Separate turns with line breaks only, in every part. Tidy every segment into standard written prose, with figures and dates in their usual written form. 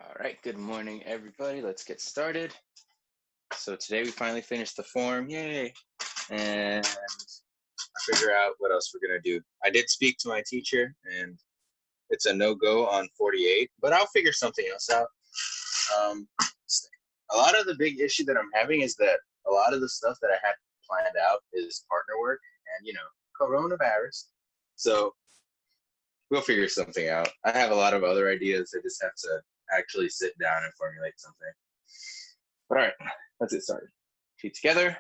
All right, good morning, everybody. Let's get started. So today we finally finished the form, yay! And figure out what else we're gonna do. I did speak to my teacher, and it's a no-go on 48, but I'll figure something else out. A lot of the big issue that I'm having is that a lot of the stuff that I had planned out is partner work, and coronavirus. So we'll figure something out. I have a lot of other ideas. I just have to actually sit down and formulate something. But all right, let's get started. Feet together,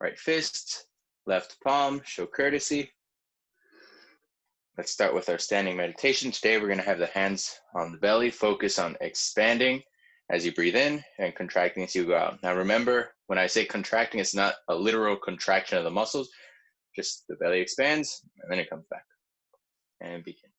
right fist, left palm, show courtesy. Let's start with our standing meditation. Today we're going to have the hands on the belly, focus on expanding as you breathe in and contracting as you go out. Now remember, when I say contracting, it's not a literal contraction of the muscles, just the belly expands and then it comes back. And begin.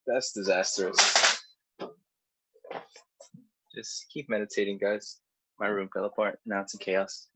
That's disastrous. Just keep meditating, guys. My room fell apart. Now it's in chaos.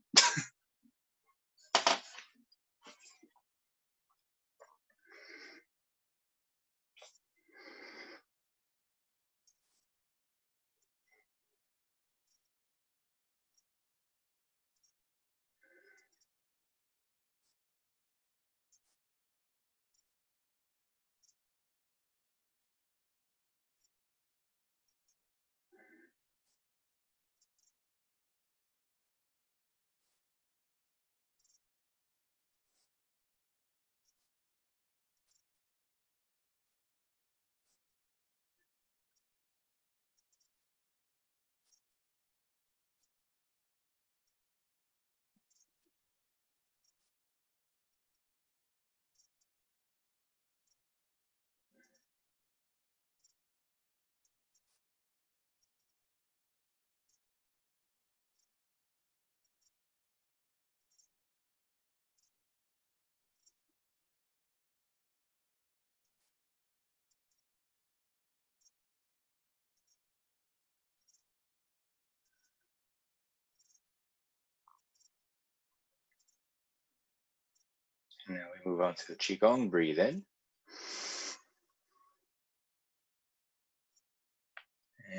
Now we move on to the Qigong. Breathe in.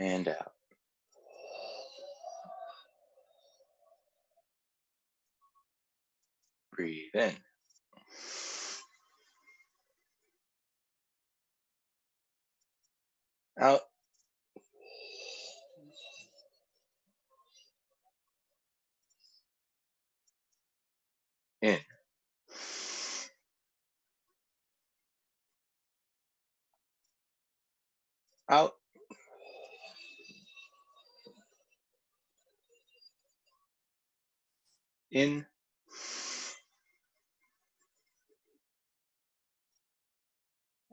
And out. Breathe in. Out. In. Out. In.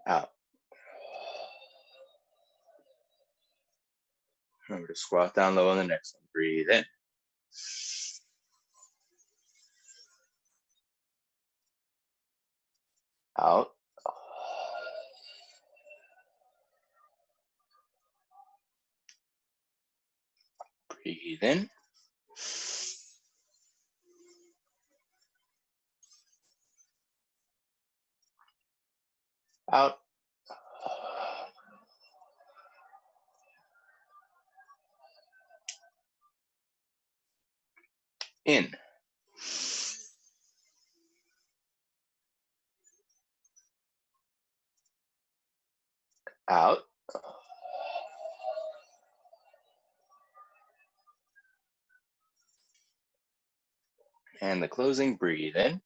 Out. Remember to squat down low on the next one. Breathe in. Out. Breathe in. Out. In. Out. And the closing. Breathe in.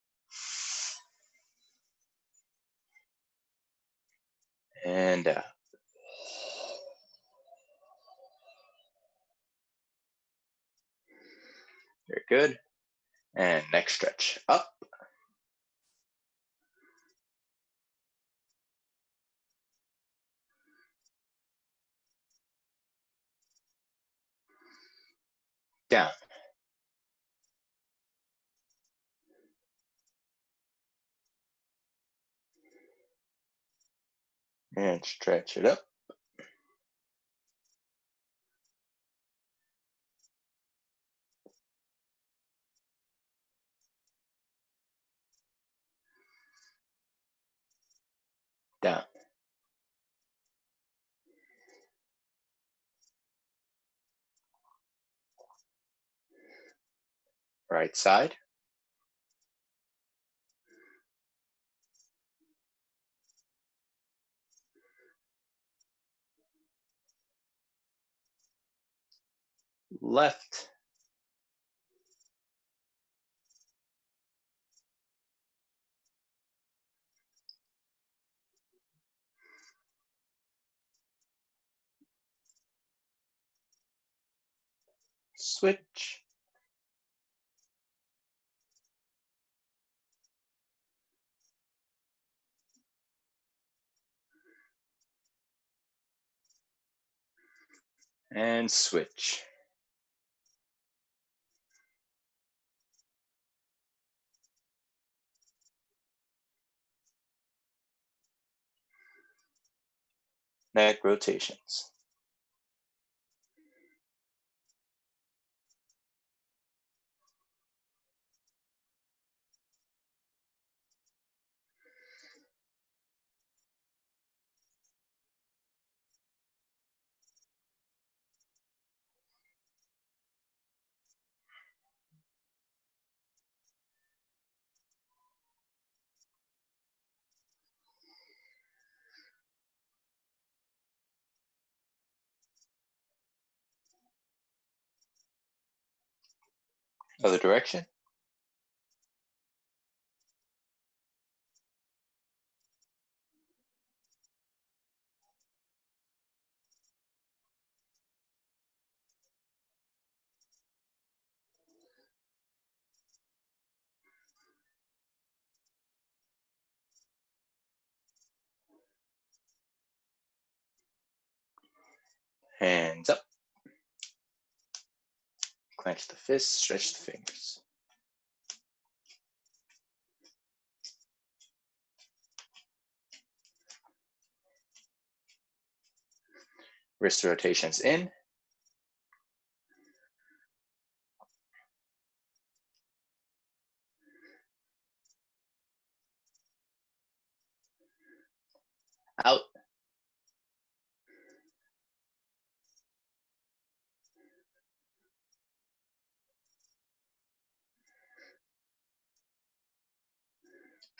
And out. Very good. And next stretch. Up. down. And stretch it up. Down. Right side. Left. Switch. And switch. Neck rotations. Other direction. Hands up. Clench the fists, stretch the fingers. Wrist rotations in. Out.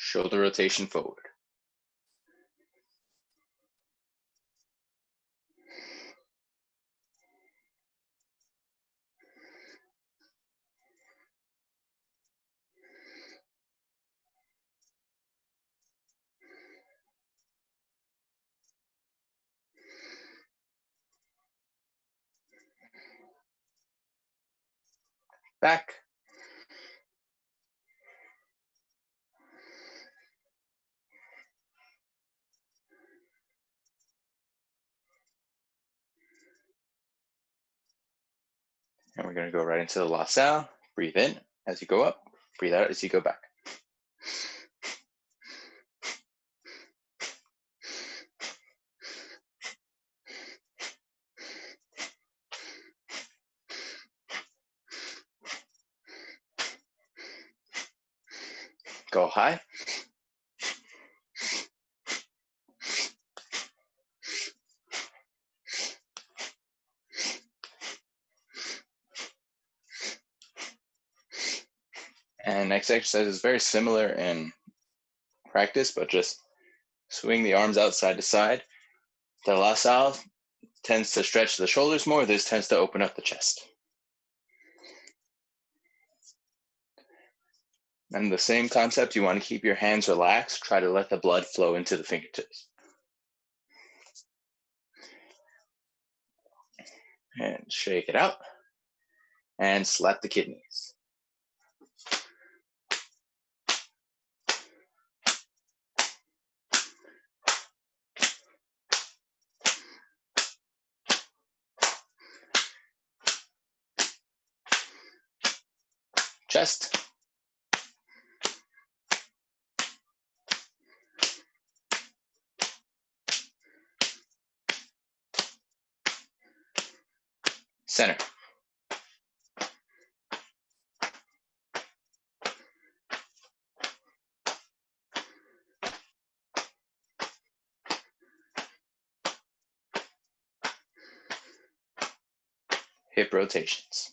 Shoulder rotation forward. Back. And we're going to go right into the LaSalle. Breathe in as you go up. Breathe out as you go back. Go high. And next exercise is very similar in practice, but just swing the arms out side to side. The LaSalle tends to stretch the shoulders more. This tends to open up the chest. And the same concept, you want to keep your hands relaxed. Try to let the blood flow into the fingertips. And shake it out. And slap the kidneys. chest. Center. Hip rotations.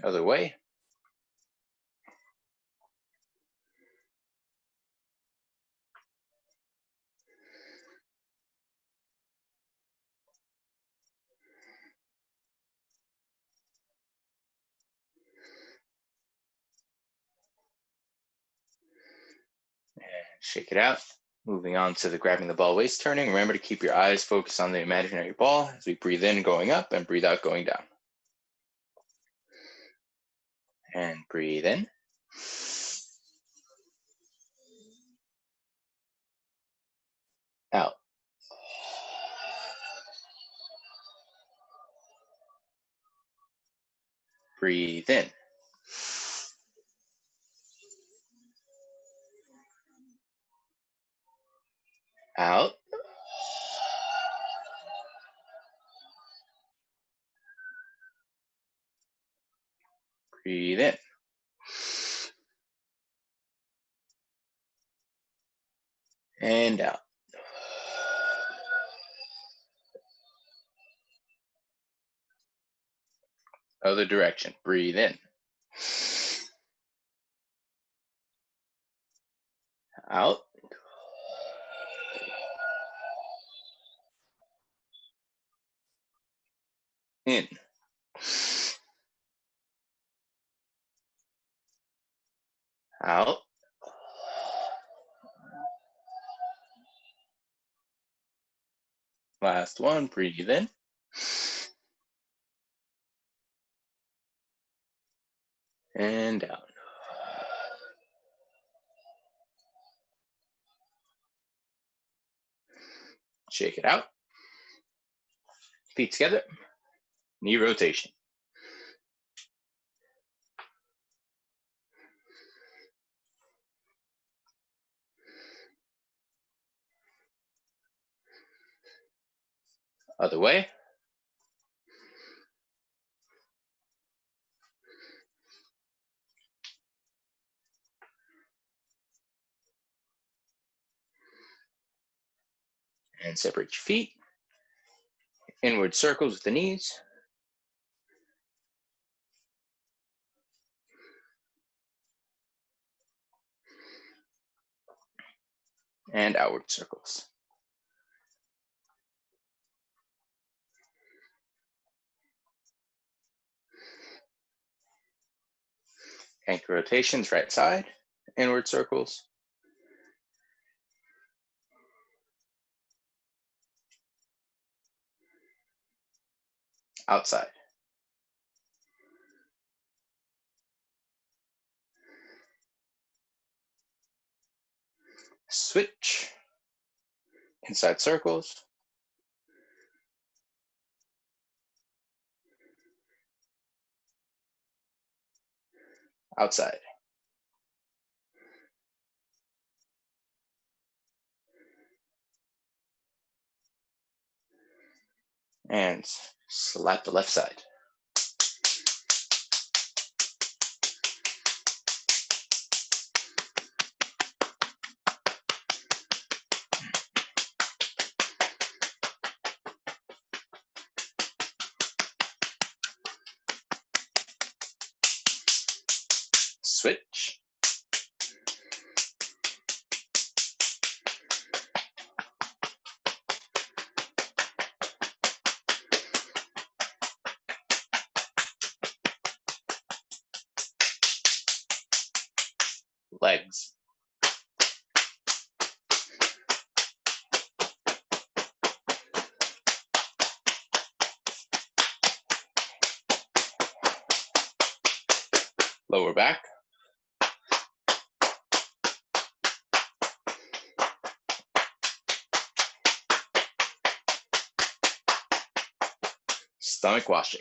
Other way. And shake it out. Moving on to the grabbing the ball waist turning. Remember to keep your eyes focused on the imaginary ball as we breathe in going up and breathe out going down. And breathe in. Out. Breathe in. Out. Breathe in. And out. Other direction. Breathe in. Out. In. Out. Last one. Breathe in. And out. Shake it out. Feet together. Knee rotation. Other way. And separate your feet. Inward circles with the knees. And outward circles. Ankle rotations, right side. Inward circles. Outside. Switch. Inside circles. Outside. And slap the left side. Switch. Legs. Lower back. Stomach washing.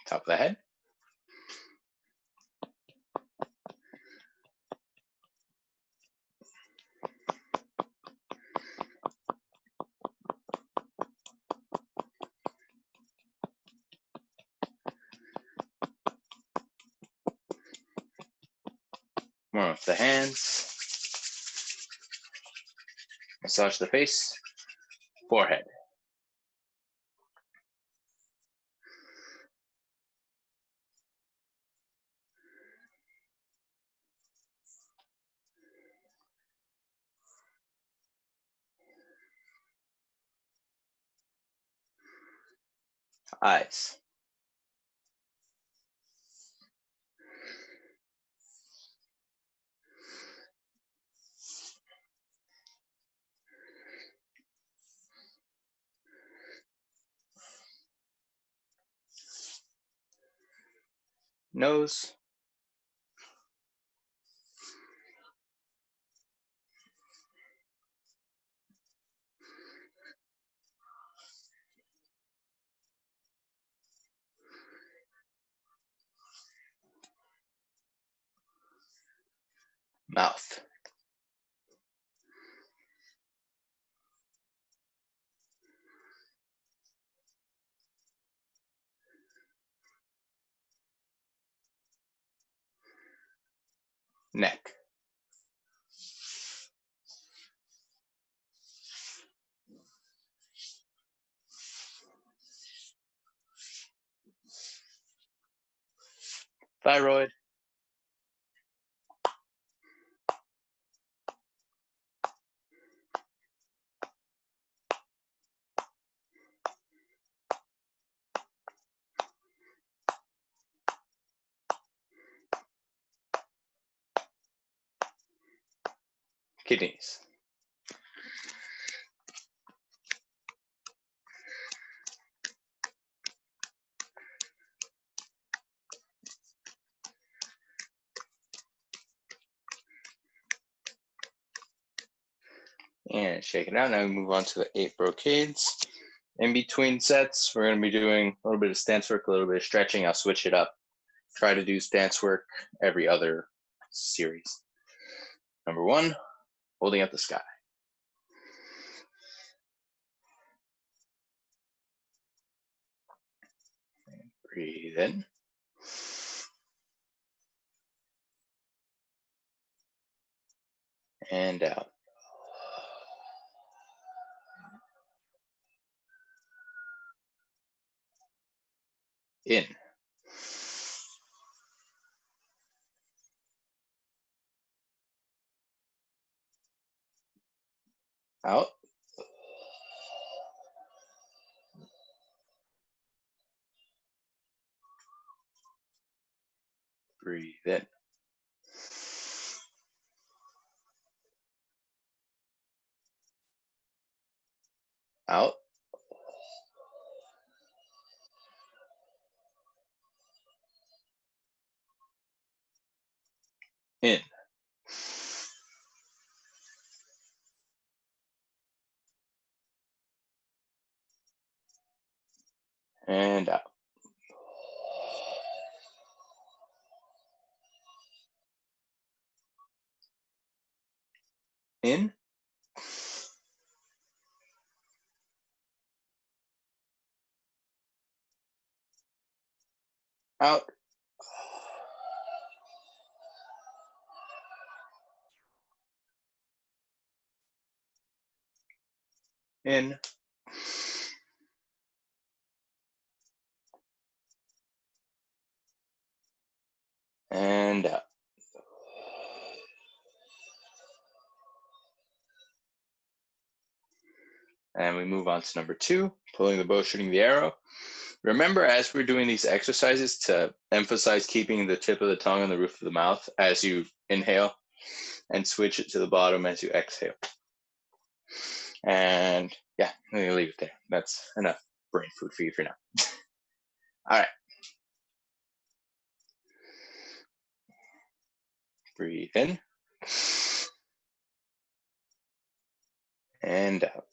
Top of the head. Warm up the hands. Massage the face. Forehead. Eyes. Nose. Mouth. Neck. Thyroid. Kidneys. And shake it out. Now we move on to the 8 brocades. In between sets, we're going to be doing a little bit of stance work, a little bit of stretching. I'll switch it up. Try to do stance work every other series. Number 1, holding up the sky. Breathe in. And out. In. Out. Breathe in. Out. In. And out. In. Out. In. And out. And we move on to number 2, pulling the bow, shooting the arrow. Remember, as we're doing these exercises, to emphasize keeping the tip of the tongue on the roof of the mouth as you inhale, and switch it to the bottom as you exhale. And yeah, I'm gonna leave it there. That's enough brain food for you for now. All right. Breathe in. And out.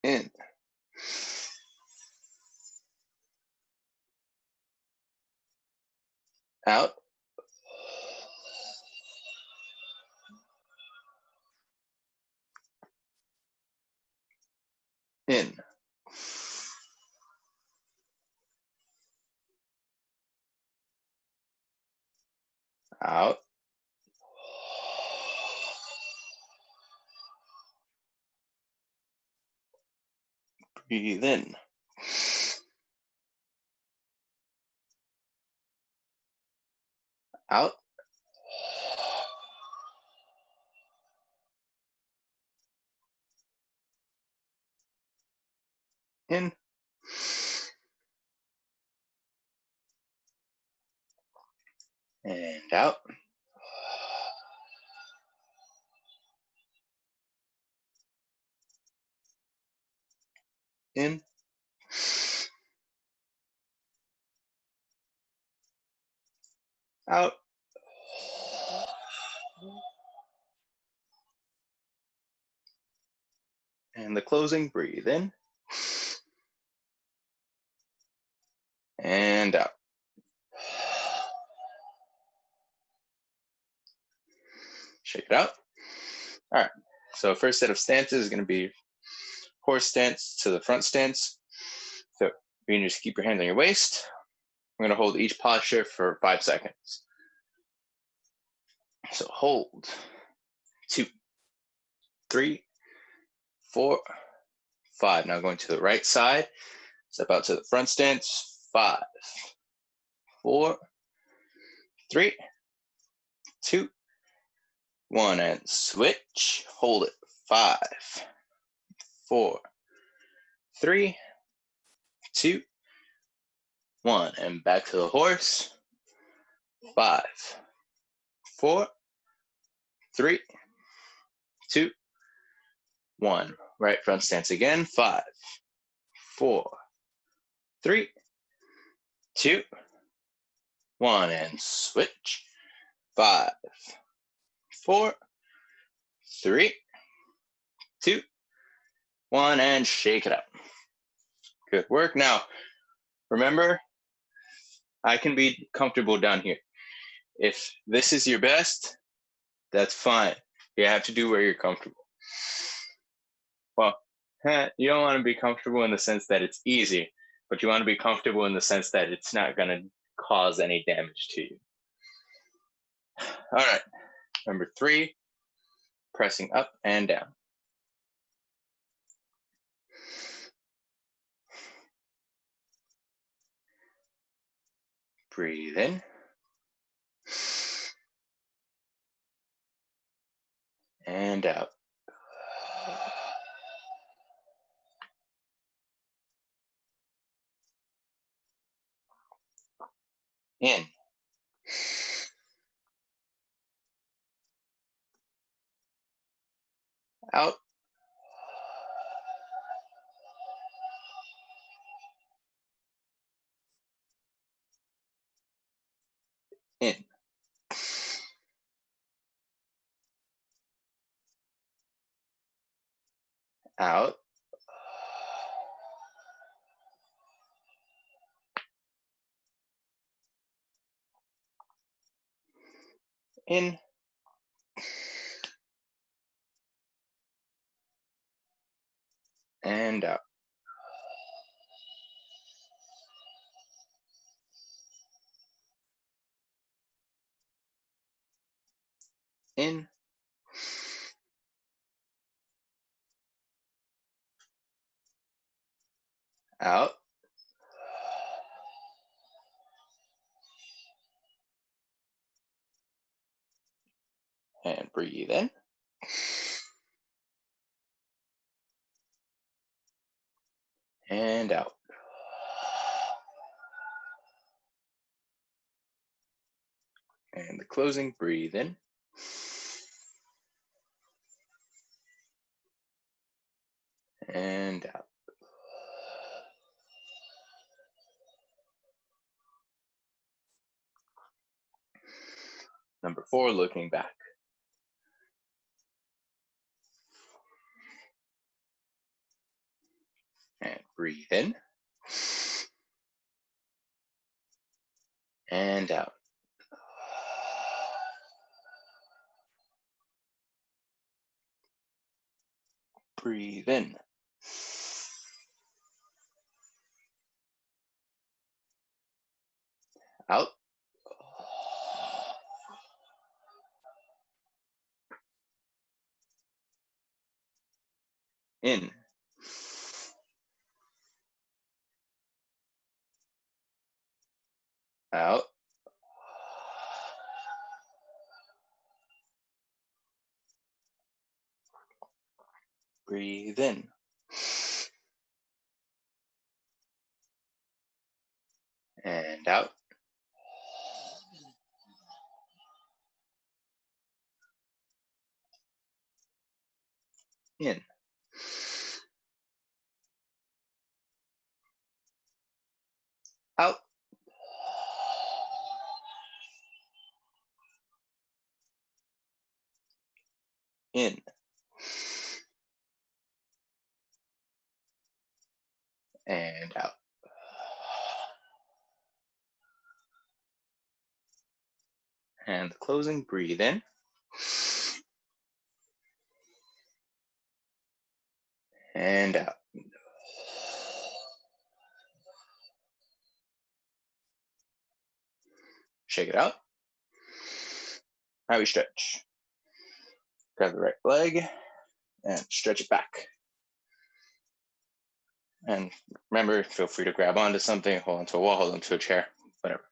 In. Out. In. Out. Breathe in. Out. In. And out. In. Out. And the closing, breathe in. And out. Shake it out. All right. So first set of stances is going to be horse stance to the front stance. So you can just keep your hands on your waist. I'm going to hold each posture for 5 seconds. So hold. 2, 3, 4, 5. Now going to the right side. Step out to the front stance. 5, 4, 3, 2, 1, and switch. Hold it. 5, 4, 3, 2, 1, and back to the horse. 5, 4, 3, 2, 1. Right front stance again. 5, 4, 3, 2, 1, and switch. 5, 4, 3, 2, 1, and shake it out. Good work. Now, remember, I can be comfortable down here. If this is your best, that's fine. You have to do where you're comfortable. Well, you don't want to be comfortable in the sense that it's easy, but you want to be comfortable in the sense that it's not going to cause any damage to you. All right. Number 3, pressing up and down. Breathe in. And out. In. Out. In. Out. In. And out. In. Out. And breathe in. And out. And the closing, breathe in. And out. Number 4, looking back. And breathe in. And out. Breathe in. Out. In. Out. Breathe in. And out. In. Out. In. And out. And the closing, breathe in. And out. Shake it out. Now we stretch. Grab the right leg and stretch it back. And remember, feel free to grab onto something, hold onto a wall, hold onto a chair, whatever.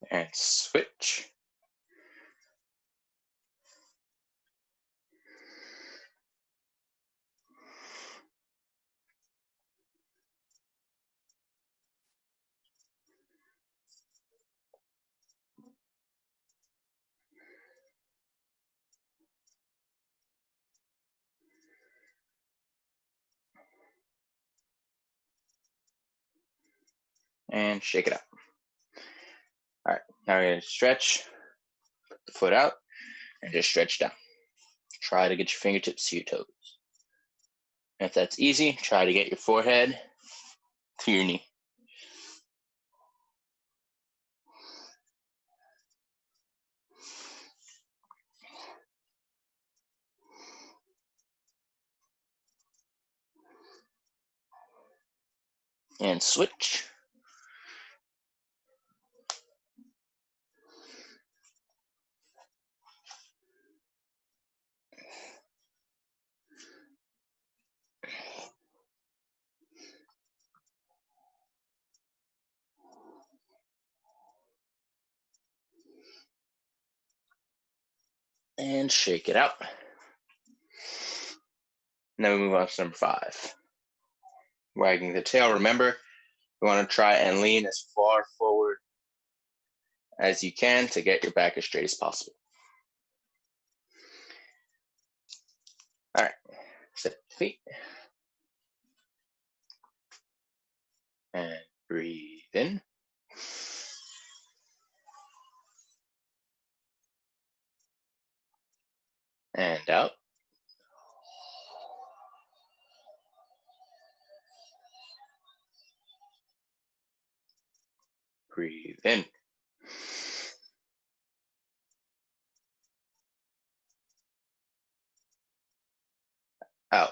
And switch. And shake it out. All right, now we're gonna stretch, put the foot out, and just stretch down. Try to get your fingertips to your toes. And if that's easy, try to get your forehead to your knee. And switch. And shake it out. Now we move on to number 5. Wagging the tail. Remember, you want to try and lean as far forward as you can to get your back as straight as possible. All right, set the feet. And breathe in. And out. Breathe in. Out.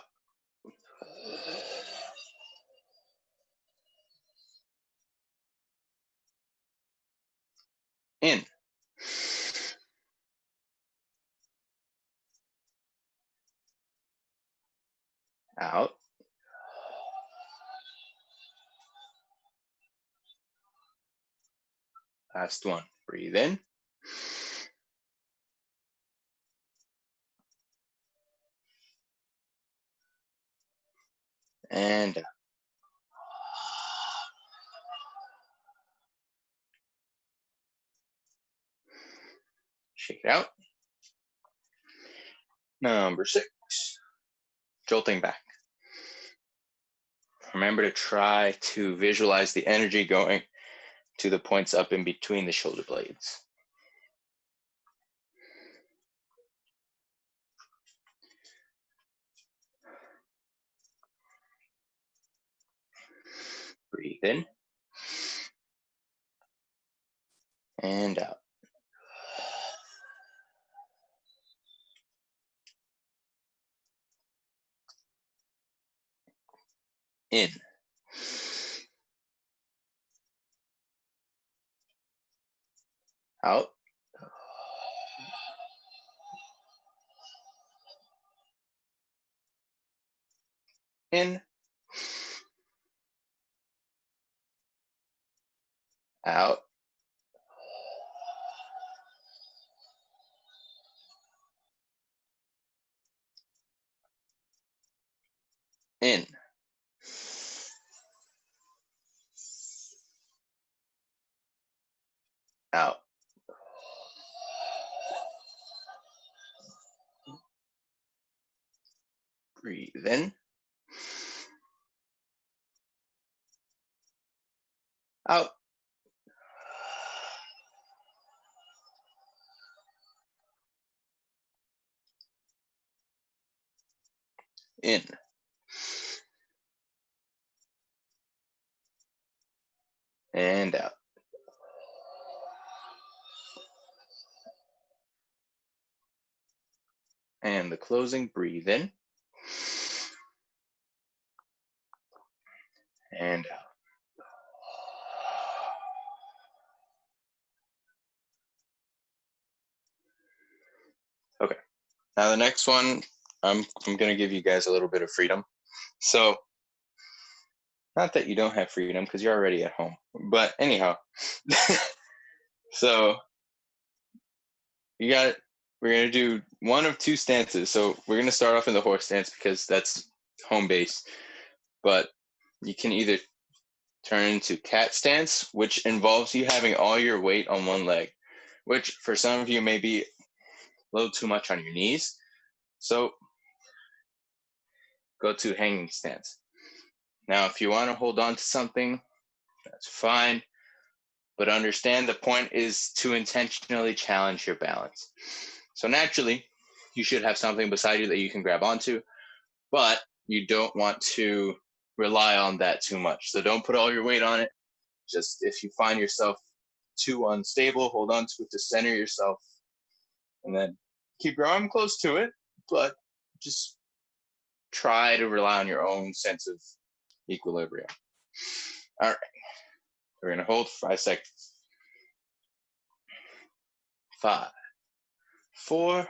In. out. Last one, breathe in. And out. Shake it out. Number 6, jolting back. Remember to try to visualize the energy going to the points up in between the shoulder blades. Breathe in and out. In. Out. In. Out. In. Out. Breathe in. Out. In. And out. And the closing, breathe in and out. Okay, now the next one, I'm gonna give you guys a little bit of freedom. So, not that you don't have freedom because you're already at home, but anyhow, so we're gonna do one of 2 stances. So we're gonna start off in the horse stance because that's home base, but you can either turn into cat stance, which involves you having all your weight on one leg, which for some of you may be a little too much on your knees. So go to hanging stance. Now, if you want to hold on to something, that's fine, but understand the point is to intentionally challenge your balance. So naturally, you should have something beside you that you can grab onto, but you don't want to rely on that too much. So don't put all your weight on it. Just if you find yourself too unstable, hold on to it to center yourself, and then keep your arm close to it, but just try to rely on your own sense of equilibrium. All right, we're gonna hold for 5 seconds. 5, 4,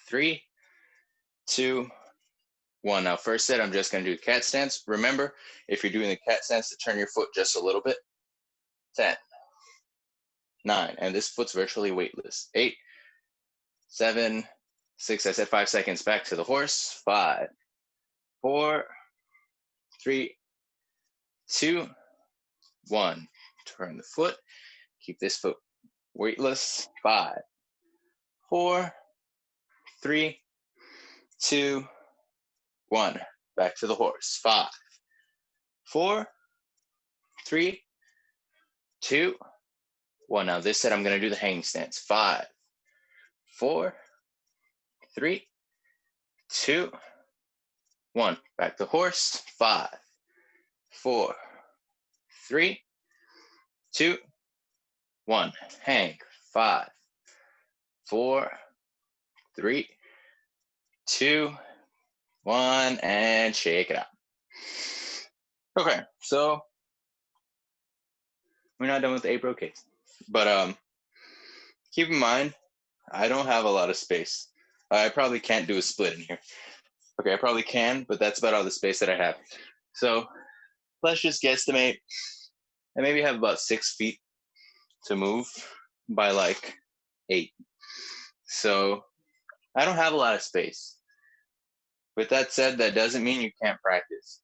3, 2, 1. Now, first set, I'm just gonna do cat stance. Remember, if you're doing the cat stance, to turn your foot just a little bit. 10, 9, and this foot's virtually weightless. 8, 7, 6. I said 5 seconds. Back to the horse. 5, 4, 3, 2, 1. Turn the foot. Keep this foot weightless. 5, 4, 3, 2, 1. Back to the horse. 5, 4, 3, 2, 1. Now this set, I'm going to do the hanging stance. 5, 4, 3, 2, 1. Back to horse. 5, 4, 3, 2, 1. Hang. 5, 4, 3, 2, 1, and shake it out. Okay, so we're not done with the 8 brocades, but keep in mind, I don't have a lot of space. I probably can't do a split in here. Okay, I probably can, but that's about all the space that I have. So let's just guesstimate. I maybe have about 6 feet to move by like 8. So I don't have a lot of space. With that said, that doesn't mean you can't practice.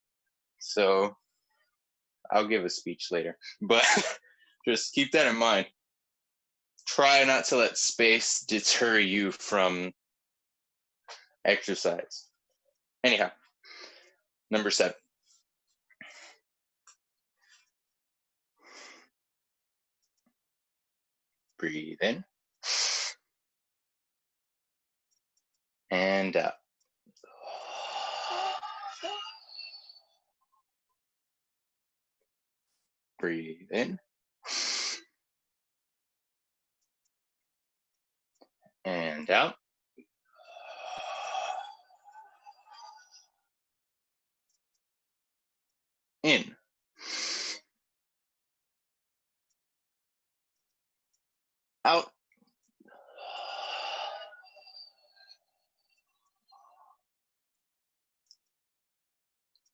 So I'll give a speech later, but just keep that in mind. Try not to let space deter you from exercise. Anyhow, number 7. Breathe in and out. Breathe in and out. In. Out.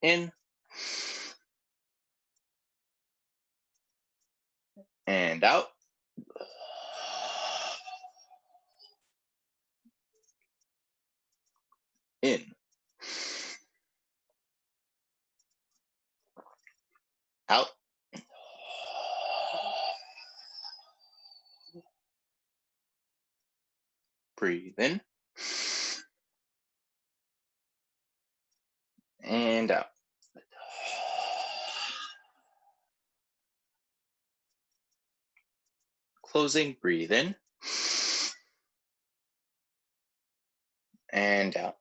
In. And out. In. Out. Breathe in and out. Closing, breathe in and out.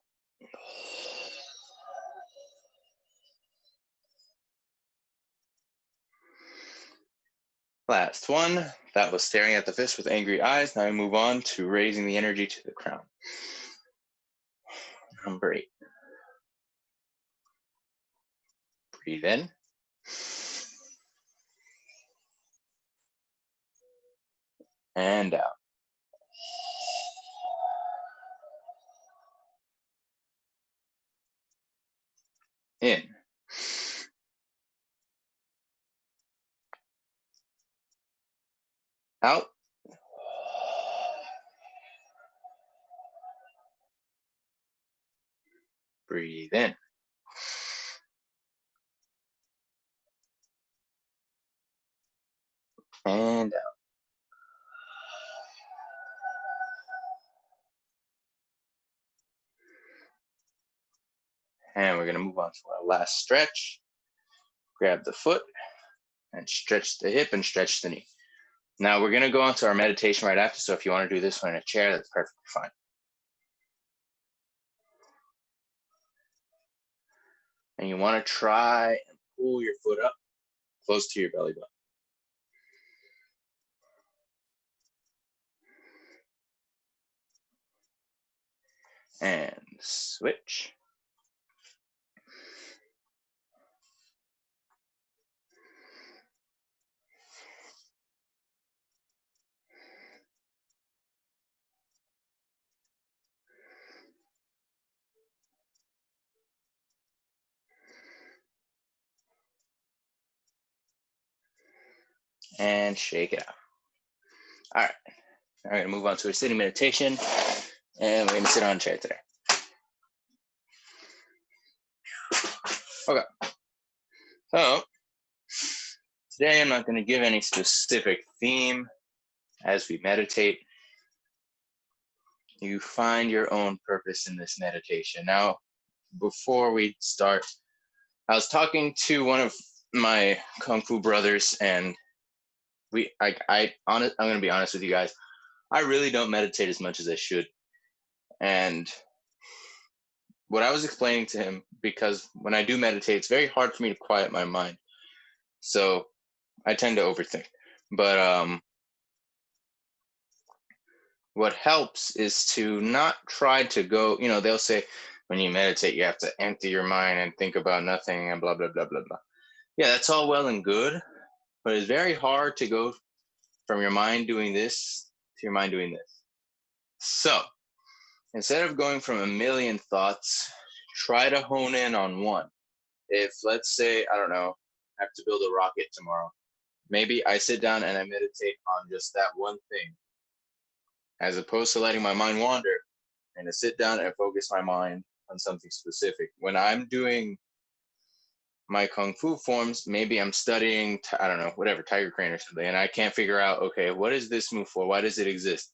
Last one. That was staring at the fist with angry eyes. Now we move on to raising the energy to the crown. Number 8. Breathe in. And out. In. Out. Breathe in. And out. And we're going to move on to our last stretch. Grab the foot and stretch the hip and stretch the knee. Now we're going to go on to our meditation right after. So if you want to do this one in a chair, that's perfectly fine. And you want to try and pull your foot up close to your belly button. And switch. And shake it out. All right. Now we're going to move on to a sitting meditation. And we're going to sit on a chair today. Okay. So today I'm not going to give any specific theme as we meditate. You find your own purpose in this meditation. Now, before we start, I was talking to one of my Kung Fu brothers, and I'm going to be honest with you guys. I really don't meditate as much as I should. And what I was explaining to him, because when I do meditate, it's very hard for me to quiet my mind. So I tend to overthink. But what helps is to not try to go, they'll say when you meditate, you have to empty your mind and think about nothing and blah, blah, blah, blah, blah. Yeah, that's all well and good, but it's very hard to go from your mind doing this to your mind doing this. So instead of going from a million thoughts try to hone in on one. If, let's say, I don't know, I have to build a rocket tomorrow, maybe I sit down and I meditate on just that one thing, as opposed to letting my mind wander, and to sit down and focus my mind on something specific. When I'm doing my kung fu forms, maybe I'm studying, I don't know, whatever, Tiger Crane or something, and I can't figure out, okay, what is this move for? Why does it exist?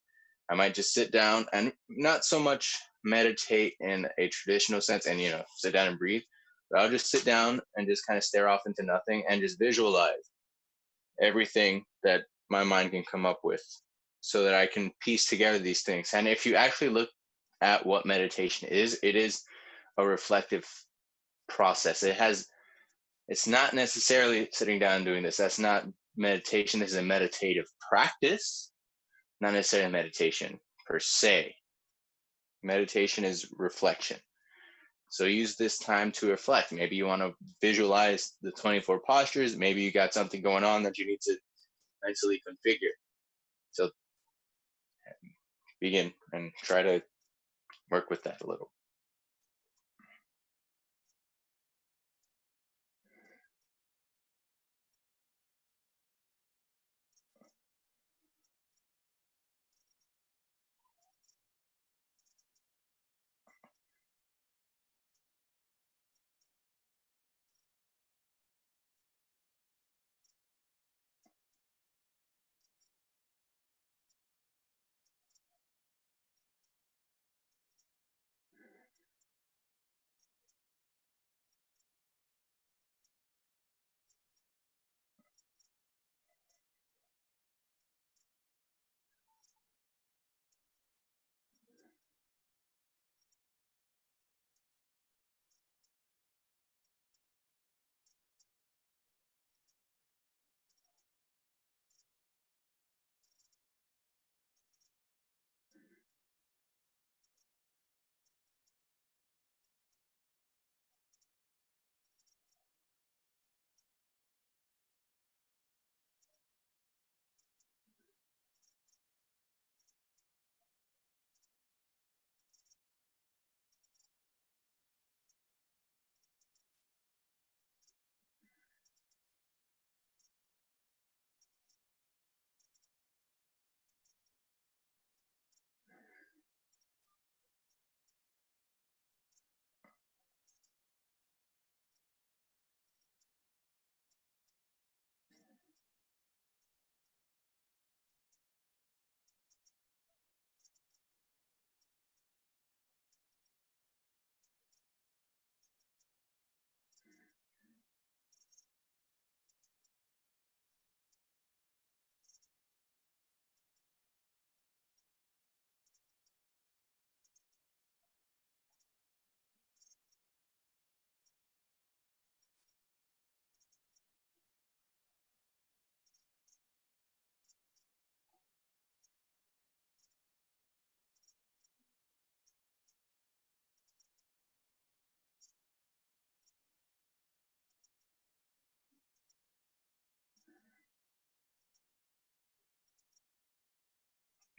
I might just sit down and not so much meditate in a traditional sense and, sit down and breathe, but I'll just sit down and just kind of stare off into nothing and just visualize everything that my mind can come up with so that I can piece together these things. And if you actually look at what meditation is, it is a reflective process. It's not necessarily sitting down and doing this. That's not meditation. This is a meditative practice, not necessarily meditation per se. Meditation is reflection. So use this time to reflect. Maybe you want to visualize the 24 postures. Maybe you got something going on that you need to mentally configure. So begin and try to work with that a little.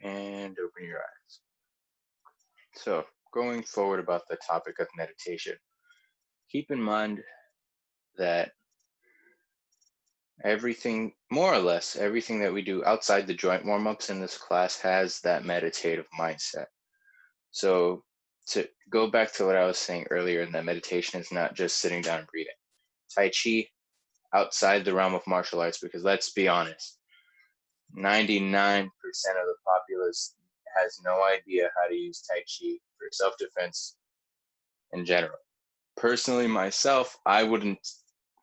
And open your eyes. So, going forward about the topic of meditation, keep in mind that everything, more or less, everything that we do outside the joint warm ups in this class has that meditative mindset. So, to go back to what I was saying earlier, that meditation is not just sitting down and breathing. Tai Chi, outside the realm of martial arts, because let's be honest, 99% of the populace has no idea how to use Tai Chi for self-defense in general. Personally, myself, I wouldn't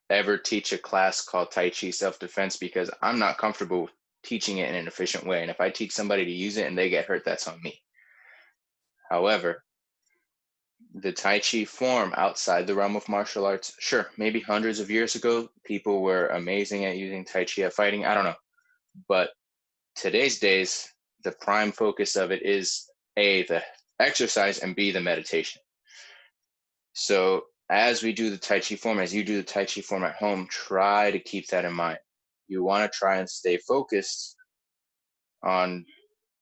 ever teach a class called Tai Chi self-defense because I'm not comfortable teaching it in an efficient way. And if I teach somebody to use it and they get hurt, that's on me. However, the Tai Chi form outside the realm of martial arts, sure, maybe hundreds of years ago, people were amazing at using Tai Chi at fighting. I don't know. But today's days, the prime focus of it is A, the exercise, and B, the meditation. So as we do the Tai Chi form, as you do the Tai Chi form at home, try to keep that in mind. You want to try and stay focused on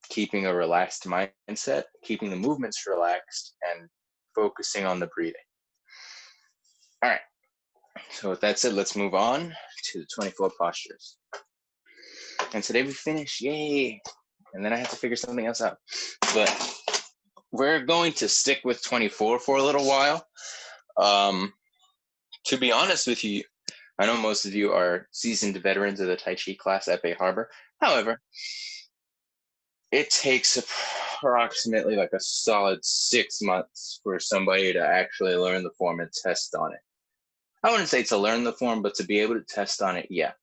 keeping a relaxed mindset, keeping the movements relaxed, and focusing on the breathing. All right. So with that said, let's move on to the 24 postures. And today we finish, yay! And then I have to figure something else out. But we're going to stick with 24 for a little while. To be honest with you, I know most of you are seasoned veterans of the Tai Chi class at Bay Harbor. However, it takes approximately like a solid 6 months for somebody to actually learn the form and test on it. I wouldn't say to learn the form, but to be able to test on it, yeah.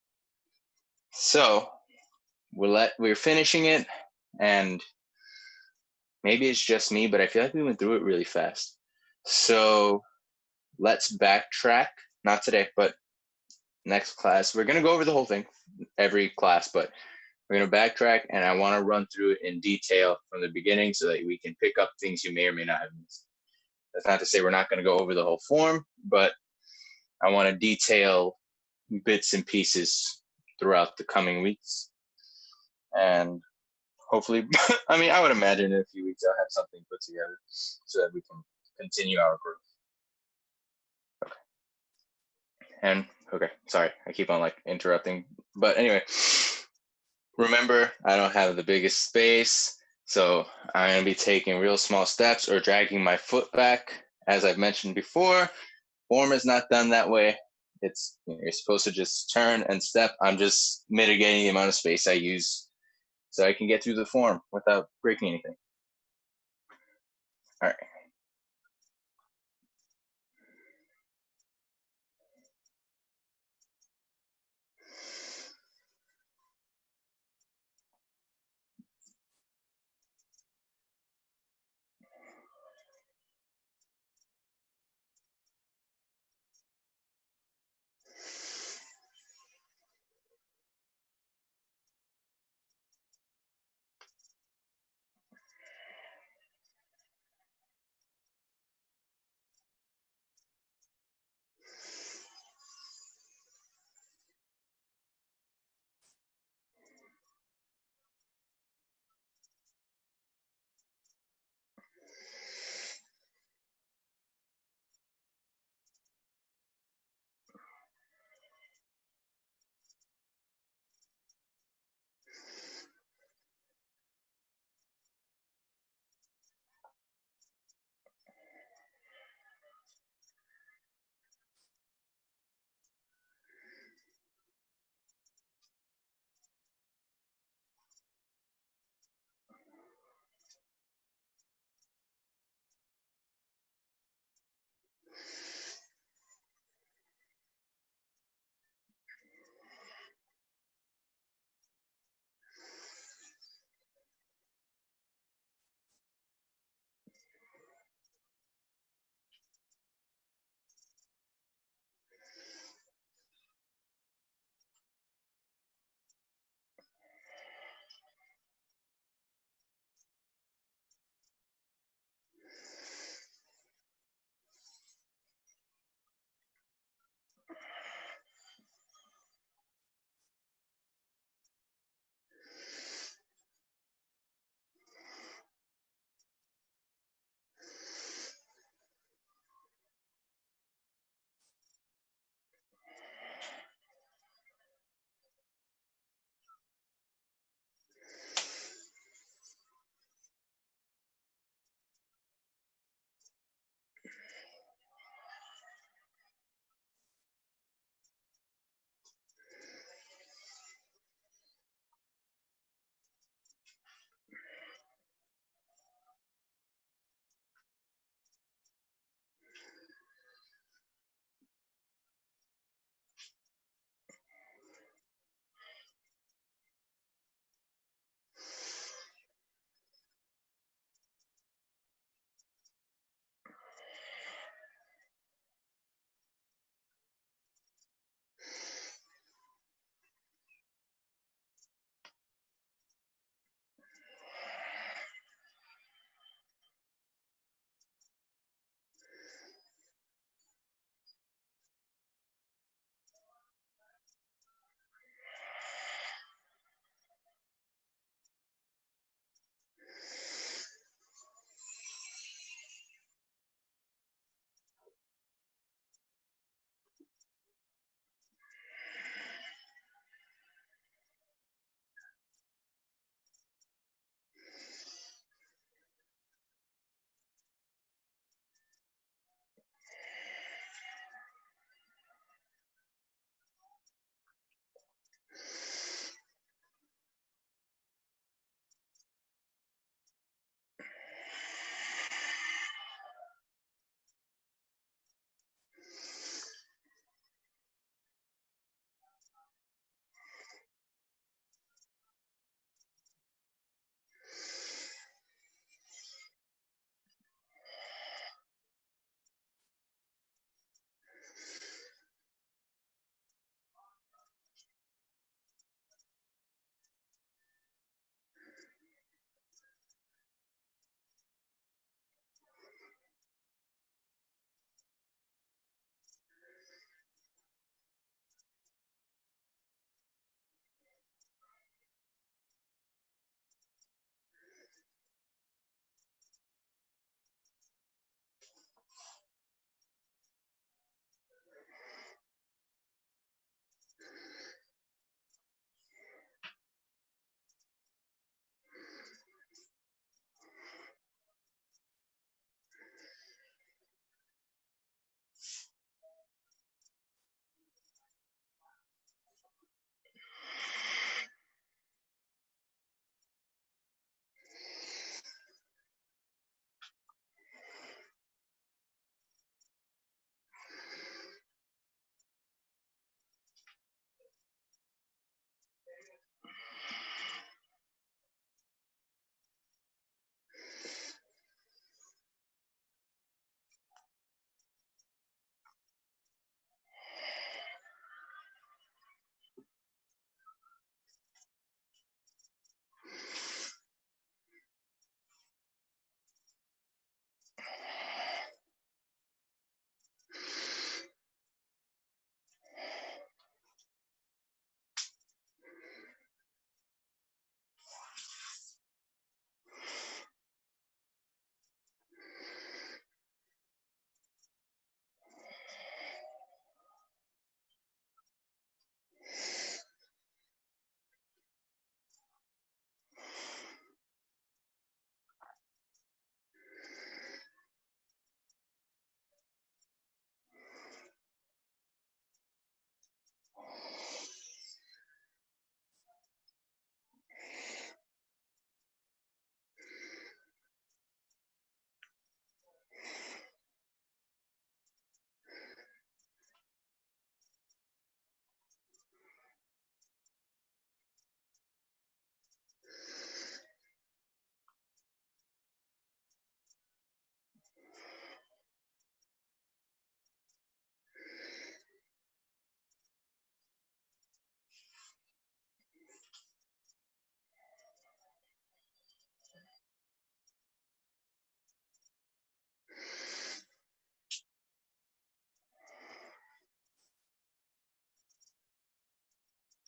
So we're finishing it, and maybe it's just me, but I feel like we went through it really fast. So let's backtrack. Not today, but next class. We're gonna go over the whole thing, every class, but we're gonna backtrack, and I want to run through it in detail from the beginning so that we can pick up things you may or may not have missed. That's not to say we're not gonna go over the whole form, but I want to detail bits and pieces throughout the coming weeks. And hopefully, I mean, I would imagine in a few weeks I'll have something put together so that we can continue our growth. Okay. And okay, sorry, I keep on like interrupting. But anyway, remember, I don't have the biggest space, so I'm gonna be taking real small steps or dragging my foot back. As I've mentioned before, form is not done that way. It's, you're supposed to just turn and step. I'm just mitigating the amount of space I use so I can get through the form without breaking anything. All right.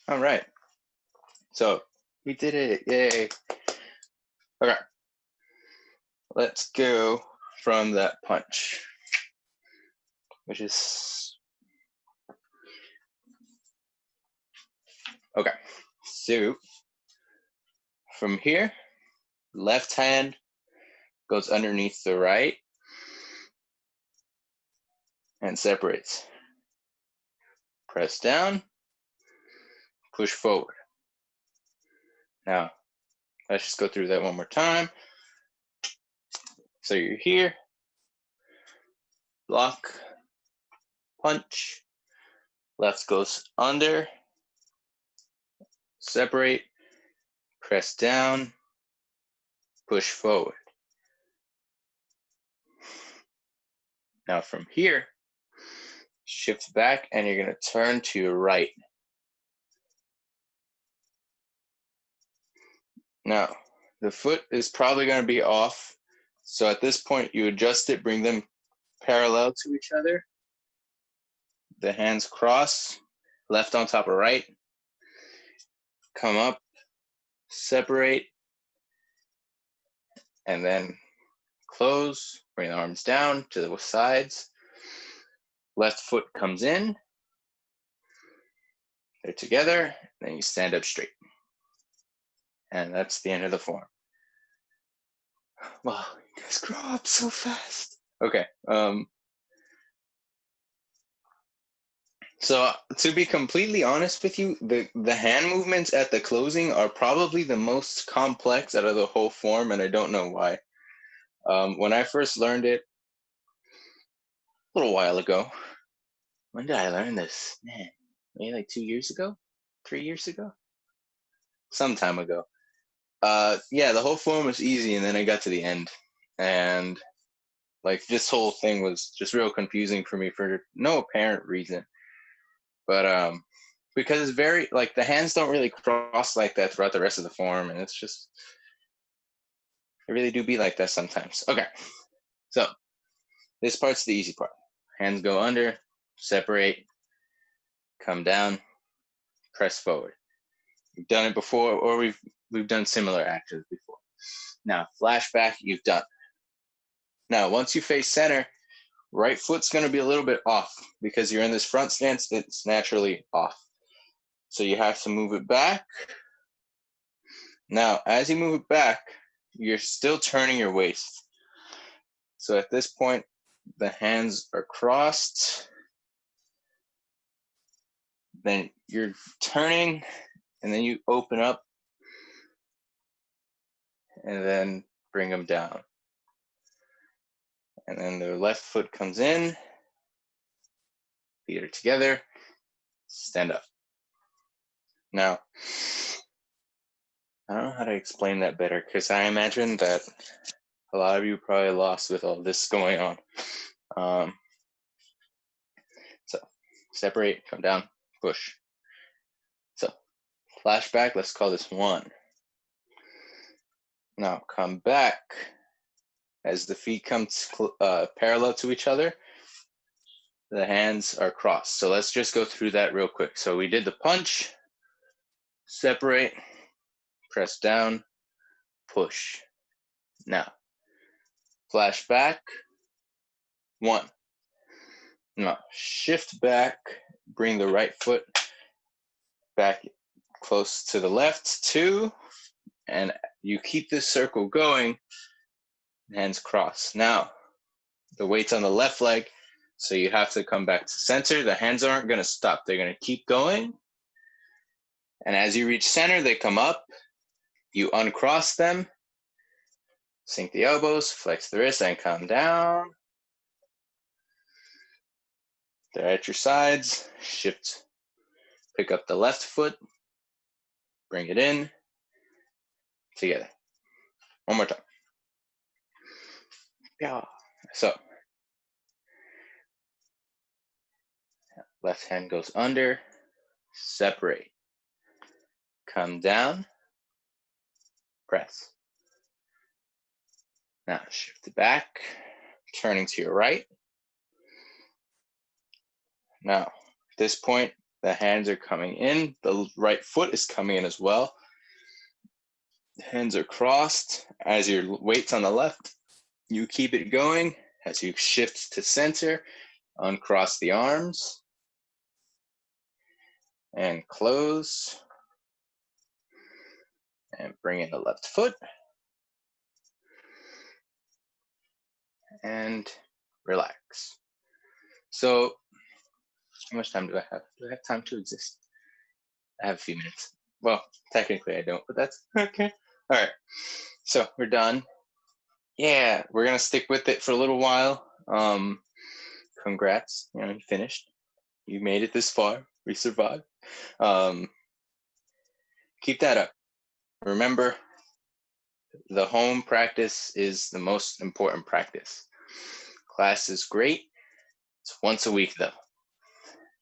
All right. So we did it. Yay. Okay. Let's go from that punch, which is okay. So from here, left hand goes underneath the right and separates. Press down, push forward. Now, let's just go through that one more time. So you're here, block, punch, left goes under, separate, press down, push forward. Now from here, shift back and you're gonna turn to your right. Now, the foot is probably gonna be off. So at this point, you adjust it, bring them parallel to each other. The hands cross, left on top of right. Come up, separate, and then close, bring the arms down to the sides. Left foot comes in, they're together, then you stand up straight. And that's the end of the form. Wow, you guys grow up so fast. Okay. So to be completely honest with you, the hand movements at the closing are probably the most complex out of the whole form, and I don't know why. When I first learned it a little while ago, when did I learn this? Man, maybe like 2 years ago, 3 years ago, some time ago. Yeah, the whole form was easy, and then I got to the end, and like this whole thing was just real confusing for me for no apparent reason. But because it's very like the hands don't really cross like that throughout the rest of the form, and it's just it really do be like that sometimes. Okay, so this part's the easy part. Hands go under, separate, come down, press forward. We've done it before, or we've done similar actions before. Now, flashback, you've done. Now, once you face center, right foot's going to be a little bit off because you're in this front stance, it's naturally off. So you have to move it back. Now, as you move it back, you're still turning your waist. So at this point, the hands are crossed. Then you're turning, and then you open up, and then bring them down. And then the left foot comes in, feet are together, stand up. Now, I don't know how to explain that better because I imagine that a lot of you probably lost with all this going on. So separate, come down, push. So flashback, let's call this 1. Now come back as the feet come parallel to each other. The hands are crossed. So let's just go through that real quick. So we did the punch, separate, press down, push. Now, flashback, 1. Now, shift back, bring the right foot back close to the left, 2, and you keep this circle going, hands cross. Now, the weight's on the left leg, so you have to come back to center. The hands aren't going to stop. They're going to keep going. And as you reach center, they come up. You uncross them, sink the elbows, flex the wrists, and come down. They're at your sides. Shift, pick up the left foot, bring it in, together. One more time. Yeah. So, left hand goes under, separate, come down, press. Now shift it back, turning to your right. Now, at this point, The hands are coming in. The right foot is coming in as well. Hands are crossed. As your weight's on the left, you keep it going. As you shift to center, uncross the arms and close. And bring in the left foot. And relax. So, how much time do I have? Do I have time to exist? I have a few minutes. Well, technically I don't, but that's okay. All right, so we're done. Yeah, we're gonna stick with it for a little while. Congrats, you finished. You made it this far. We survived. Keep that up. Remember, the home practice is the most important practice. Class is great. It's once a week though.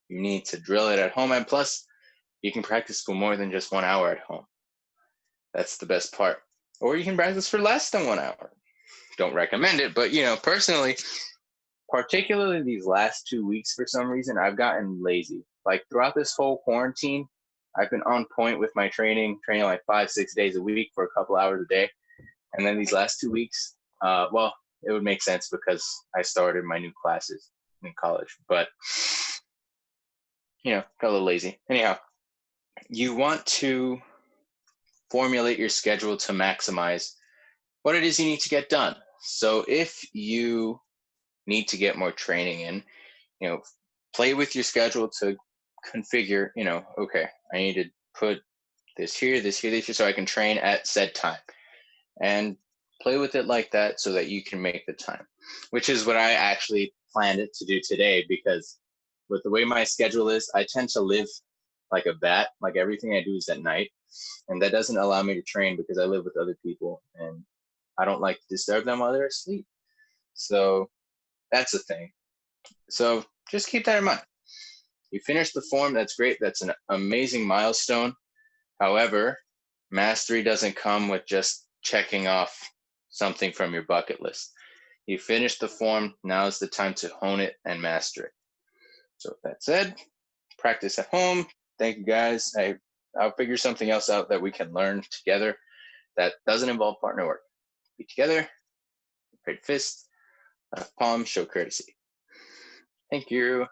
You need to drill it at home, and plus, you can practice for more than just 1 hour at home. That's the best part. Or you can practice for less than 1 hour. Don't recommend it, but personally, particularly these last 2 weeks, for some reason, I've gotten lazy. Like throughout this whole quarantine, I've been on point with my training like 5-6 days a week for a couple hours a day. And then these last 2 weeks, well, it would make sense because I started my new classes in college, but got a little lazy. Anyhow, you want to formulate your schedule to maximize what it is you need to get done. So if you need to get more training in, play with your schedule to configure, okay, I need to put this here, this here, this here, so I can train at said time. And play with it like that so that you can make the time, which is what I actually planned it to do today, because with the way my schedule is, I tend to live like a bat. Like everything I do is at night, and that doesn't allow me to train because I live with other people and I don't like to disturb them while they're asleep. So that's the thing. So just keep that in mind. You finish the form, that's great. That's an amazing milestone. However, mastery doesn't come with just checking off something from your bucket list. You finish the form, now is the time to hone it and master it. So with that said, practice at home. Thank you guys. I'll figure something else out that we can learn together that doesn't involve partner work. Be together, great fist, palm, show courtesy. Thank you.